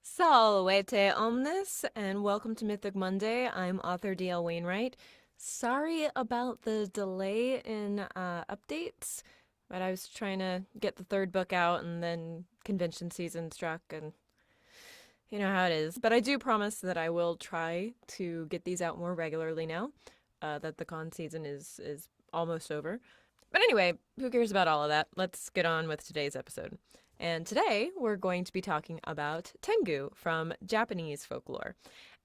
Salvete omnes, and welcome to Mythic Monday. I'm author D.L. Wainwright. Sorry about the delay in updates, but I was trying to get the third book out, and then convention season struck, and you know how it is. But I do promise that I will try to get these out more regularly now, that the con season is almost over. But anyway, who cares about all of that? Let's get on with today's episode. And today we're going to be talking about Tengu from Japanese folklore.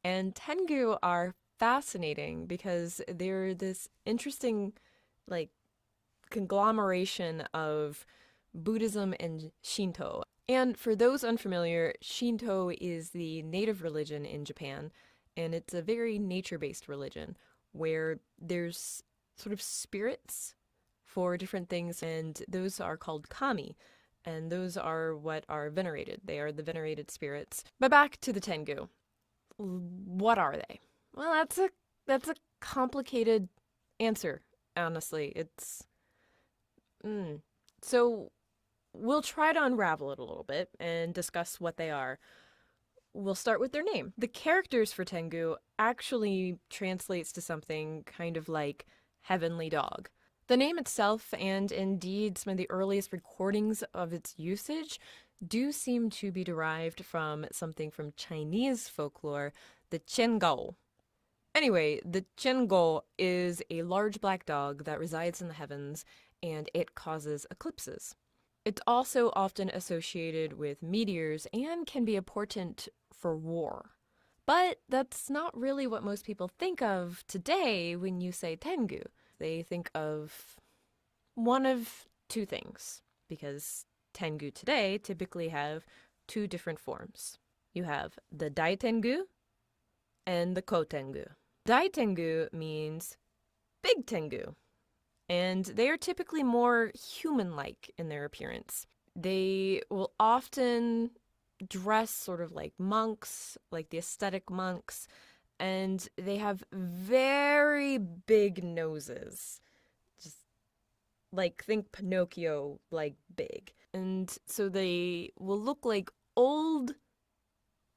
And Tengu are fascinating because they're this interesting, conglomeration of Buddhism and Shinto. And for those unfamiliar, Shinto is the native religion in Japan, and it's a very nature-based religion where there's sort of spirits for different things, and those are called kami. And those are what are venerated. They are the venerated spirits. But back to the Tengu. What are they? Well, that's a complicated answer, honestly. So we'll try to unravel it a little bit and discuss what they are. We'll start with their name. The characters for Tengu actually translates to something kind of like heavenly dog. The name itself, and indeed some of the earliest recordings of its usage, do seem to be derived from something from Chinese folklore, the Qiangou. Anyway, the Qiangou is a large black dog that resides in the heavens, and it causes eclipses. It's also often associated with meteors and can be a portent for war. But that's not really what most people think of today when you say Tengu. They think of one of two things, because Tengu today typically have two different forms. You have the Daitengu and the Kotengu. Daitengu means big Tengu, and they are typically more human-like in their appearance. They will often dress sort of like monks, like the ascetic monks, and they have very big noses. Just like, think Pinocchio, like big. And so they will look like old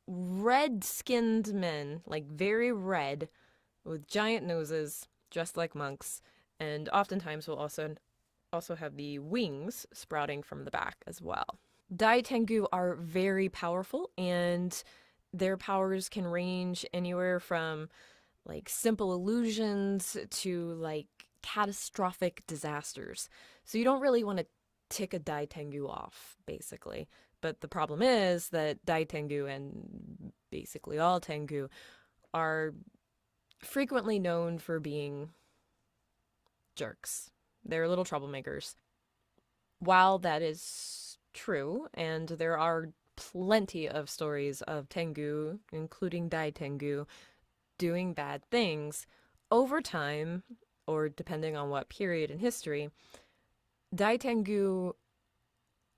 red-skinned men, like very red, with giant noses, dressed like monks, and oftentimes will also have the wings sprouting from the back as well. Daitengu are very powerful, and their powers can range anywhere from simple illusions to catastrophic disasters. So you don't really want to tick a Daitengu off, basically. But the problem is that Daitengu and basically all Tengu are frequently known for being jerks. They're little troublemakers. While that is true, and there are plenty of stories of Tengu, including Daitengu, doing bad things, over time, or depending on what period in history, Daitengu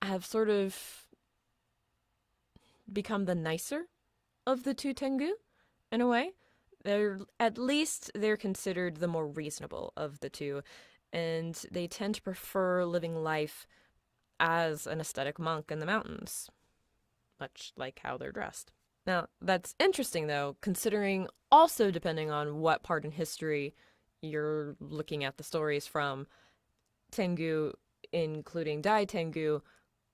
have sort of become the nicer of the two Tengu, in a way. They're considered the more reasonable of the two, and they tend to prefer living life as an ascetic monk in the mountains, much like how they're dressed. Now, that's interesting, though, considering also depending on what part in history you're looking at the stories from, Tengu, including Daitengu,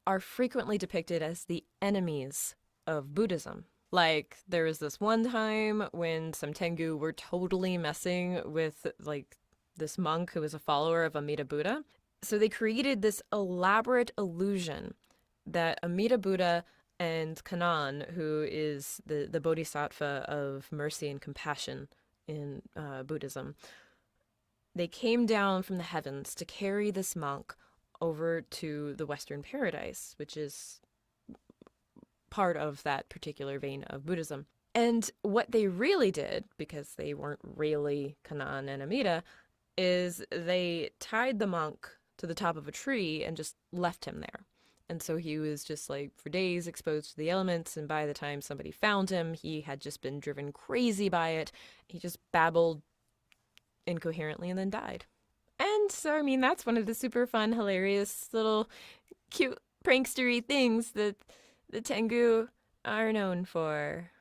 are frequently depicted as the enemies of Buddhism. Like, there was this one time when some Tengu were totally messing with, this monk who was a follower of Amida Buddha. So they created this elaborate illusion that Amida Buddha and Kannon, who is the bodhisattva of mercy and compassion in Buddhism, they came down from the heavens to carry this monk over to the Western paradise, which is part of that particular vein of Buddhism. And what they really did, because they weren't really Kannon and Amida, is they tied the monk to the top of a tree and just left him there. And so he was just for days exposed to the elements, and by the time somebody found him, he had just been driven crazy by it. He just babbled incoherently and then died. And so, I mean, that's one of the super fun, hilarious, little cute prankstery things that the Tengu are known for.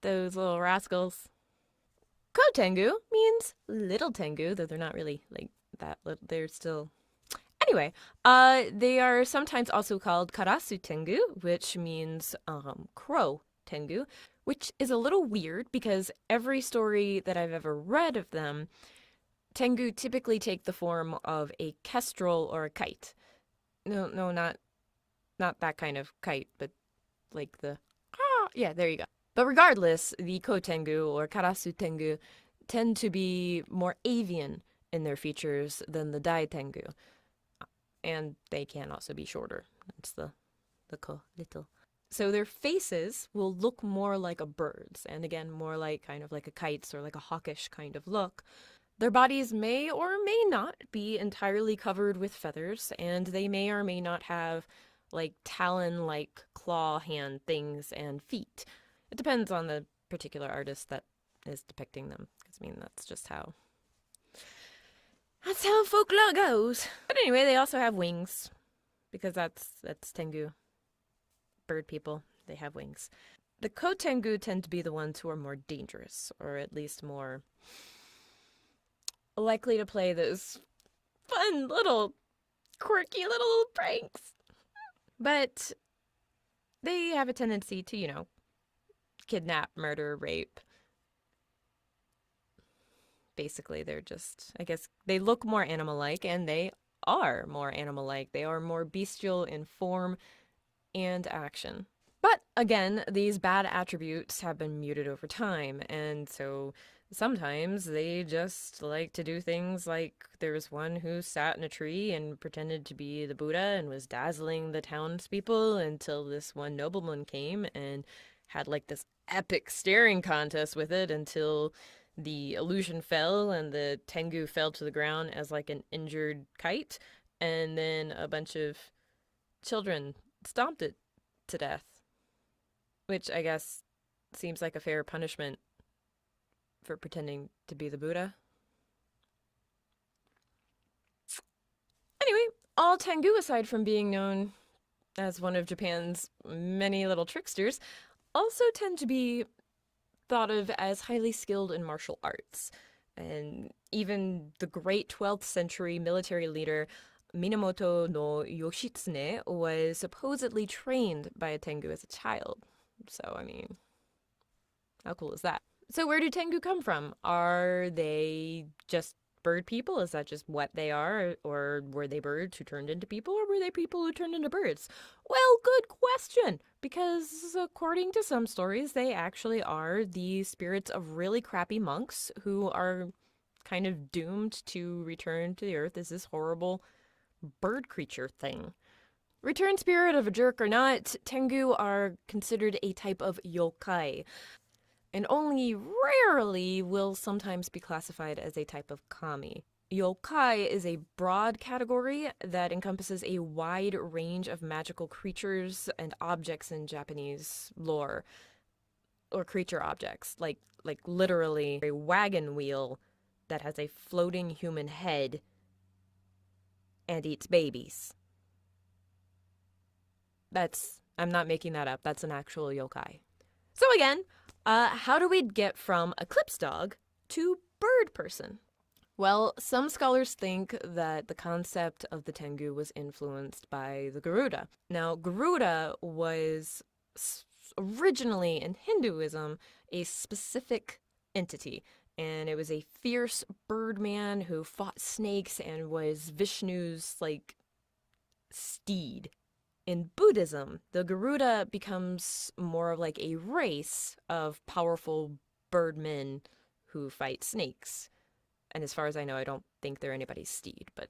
Those little rascals. Ko-Tengu means little Tengu, though they're not really like that little. They're still. Anyway, they are sometimes also called Karasu Tengu, which means crow Tengu, which is a little weird because every story that I've ever read of them, Tengu typically take the form of a kestrel or a kite. No, not that kind of kite, but like the yeah, there you go. But regardless, the Ko-Tengu or Karasu Tengu tend to be more avian in their features than the Daitengu. And they can also be shorter. It's the ko, little. So their faces will look more like a bird's, and again, more like kind of like a kite's or like a hawkish kind of look. Their bodies may or may not be entirely covered with feathers, and they may or may not have like talon-like claw hand things and feet. It depends on the particular artist that is depicting them. Because, I mean, that's how folklore goes. But anyway, they also have wings. Because that's Tengu. Bird people, they have wings. The Ko-Tengu tend to be the ones who are more dangerous, or at least more likely to play those fun little, quirky little pranks. But they have a tendency to, kidnap, murder, rape. Basically, they're just, I guess, they look more animal-like, and they are more animal-like. They are more bestial in form and action. But again, these bad attributes have been muted over time, and so sometimes they just like to do things like there was one who sat in a tree and pretended to be the Buddha and was dazzling the townspeople until this one nobleman came and had like this epic staring contest with it until the illusion fell and the Tengu fell to the ground as like an injured kite, and then a bunch of children stomped it to death. Which I guess seems like a fair punishment for pretending to be the Buddha. Anyway, all Tengu, aside from being known as one of Japan's many little tricksters, also tend to be thought of as highly skilled in martial arts. And even the great 12th century military leader Minamoto no Yoshitsune was supposedly trained by a Tengu as a child. So, I mean, how cool is that? So where do Tengu come from? Are they just bird people? Is that just what they are? Or were they birds who turned into people? Or were they people who turned into birds? Well, good question. Because according to some stories, they actually are the spirits of really crappy monks who are kind of doomed to return to the earth as this horrible bird creature thing. Return spirit of a jerk or not, Tengu are considered a type of yokai, and only rarely will sometimes be classified as a type of kami. Yokai is a broad category that encompasses a wide range of magical creatures and objects in Japanese lore, or creature objects, like literally a wagon wheel that has a floating human head and eats babies. I'm not making that up. That's an actual yokai. So again, how do we get from eclipse dog to bird person? Well, some scholars think that the concept of the Tengu was influenced by the Garuda. Now, Garuda was originally in Hinduism a specific entity, and it was a fierce birdman who fought snakes and was Vishnu's, steed. In Buddhism, the Garuda becomes more of like a race of powerful birdmen who fight snakes. And as far as I know, I don't think they're anybody's steed, but...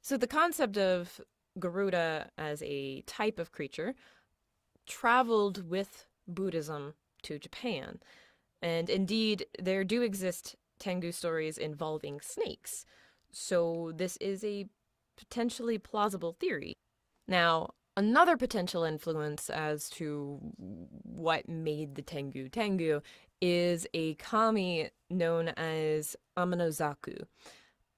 So the concept of Garuda as a type of creature traveled with Buddhism to Japan. And indeed, there do exist Tengu stories involving snakes. So this is a potentially plausible theory. Now, another potential influence as to what made the Tengu Tengu is a kami known as Amanozaku,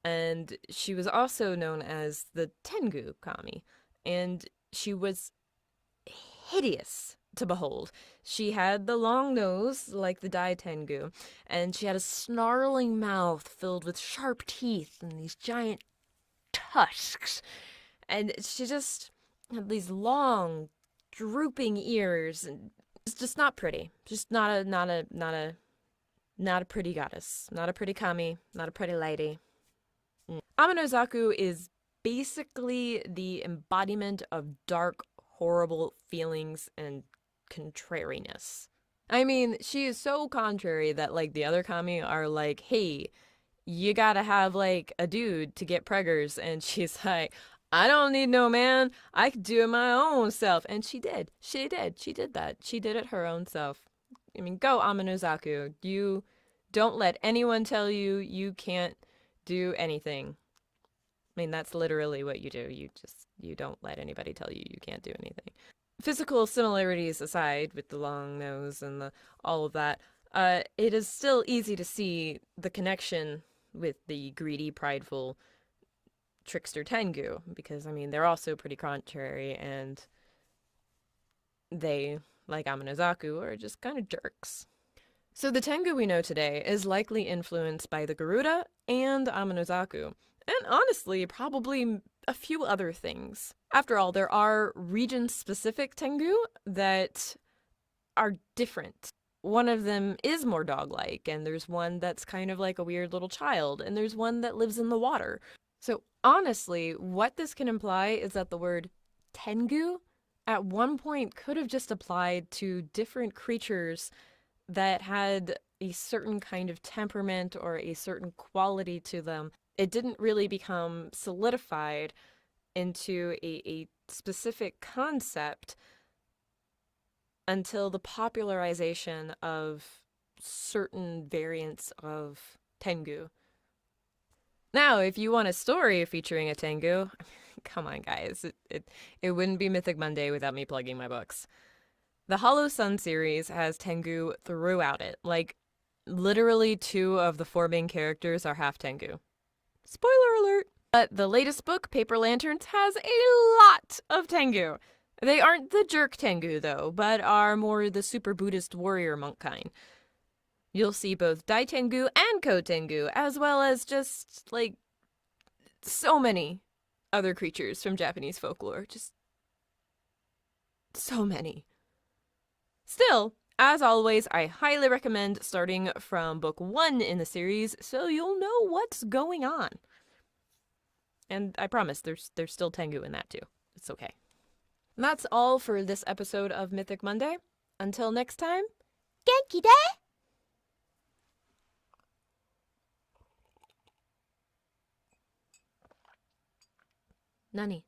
and she was also known as the Tengu kami, and she was hideous to behold. She had the long nose like the Daitengu, and she had a snarling mouth filled with sharp teeth and these giant tusks, and she just had these long drooping ears, and it's just not pretty. Just not a pretty goddess, not a pretty kami, not a pretty lady. Amanozaku is basically the embodiment of dark, horrible feelings and contrariness. I mean, she is so contrary that like the other kami are like, hey, you gotta have like a dude to get preggers, and she's like, I don't need no man, I could do it my own self. And she did that, she did it her own self. I mean, go Amanozaku, you don't let anyone tell you you can't do anything. I mean, that's literally what you do. You don't let anybody tell you you can't do anything. Physical similarities aside, with the long nose and all of that, it is still easy to see the connection with the greedy, prideful trickster Tengu, because, I mean, they're also pretty contrary, and they, like Amanozaku, are just kind of jerks. So the Tengu we know today is likely influenced by the Garuda and Amanozaku, and honestly, probably a few other things. After all, there are region-specific Tengu that are different. One of them is more dog-like, and there's one that's kind of like a weird little child, and there's one that lives in the water. So honestly, what this can imply is that the word Tengu at one point could have just applied to different creatures that had a certain kind of temperament or a certain quality to them. It didn't really become solidified into a specific concept until the popularization of certain variants of Tengu. Now, if you want a story featuring a Tengu, come on, guys. It wouldn't be Mythic Monday without me plugging my books. The Hollow Sun series has Tengu throughout it. Like, literally 2 of the 4 main characters are half Tengu. Spoiler alert! But the latest book, Paper Lanterns, has a lot of Tengu. They aren't the jerk Tengu, though, but are more the super Buddhist warrior monk kind. You'll see both Daitengu and Kotengu, as well as just, like, so many other creatures from Japanese folklore. Just so many. Still, as always, I highly recommend starting from book 1 in the series so you'll know what's going on. And I promise, there's still Tengu in that too. It's okay. And that's all for this episode of Mythic Monday. Until next time, Genki de! Nani?